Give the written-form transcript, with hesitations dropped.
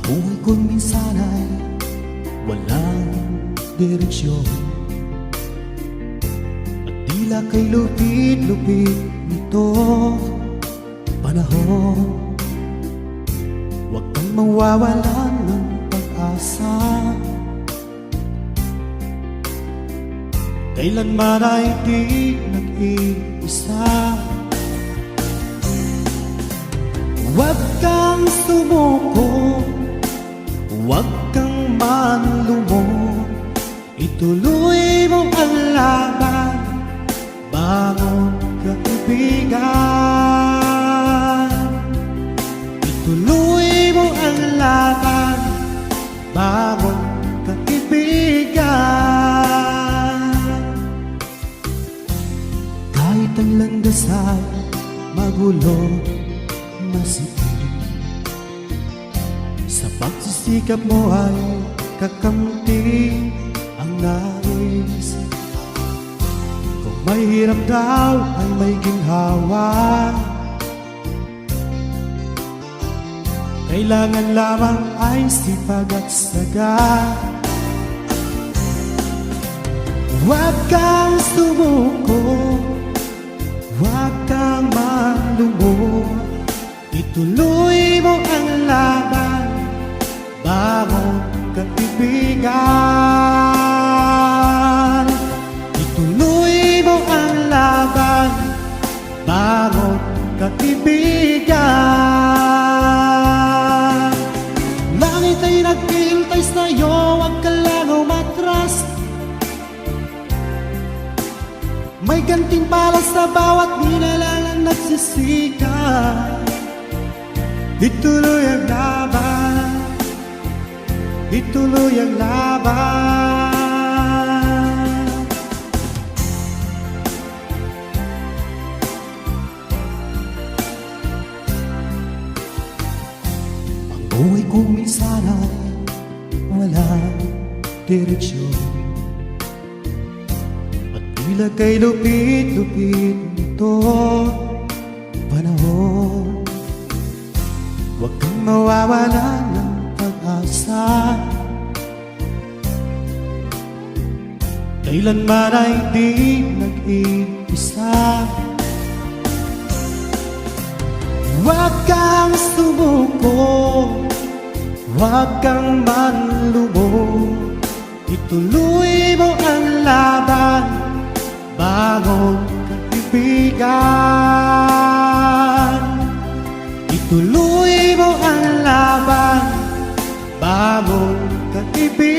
Buhay ko minsan ay walang direksyon, at tila kay lupit-lupit nito panahon. Huwag kang mawawalan ng pag-asa, kailanman ay di nag-iisa. Huwag kang sumuko, huwag kang manlumon, ituloy mo ang laban, bangon kaibigan. Ituloy mo ang laban, bangon kaibigan. Kahit ang landas ay magulo, masikip, sa pagsisikap mo ay kakamti ang nais. Kung may hirap daw ay may ginhawa, kailangan lamang ay sipag at saga. Huwag kang sumuko, huwag kang manlumon, ituloy mo ang laban, bangon kaibigan. Ituloy mo ang laban, bangon kaibigan. Langit ay naghihintay sa'yo, huwag ka lang umatras. May gantimpala sa bawat nilalang nagsisikat. Ituloy ang laban, ituloy ang laban. Ang buhay ko minsan ay walang direksyon, at tila kay lupit-lupit nito panahon. Huwag kang mawawalan ng pag-asa, kailanman ay di nag-iisa. Huwag kang sumuko, huwag kang manlumon, ituloy mo ang laban, bangon kaibigan. Ituloy mo ang laban, bangon kaibigan.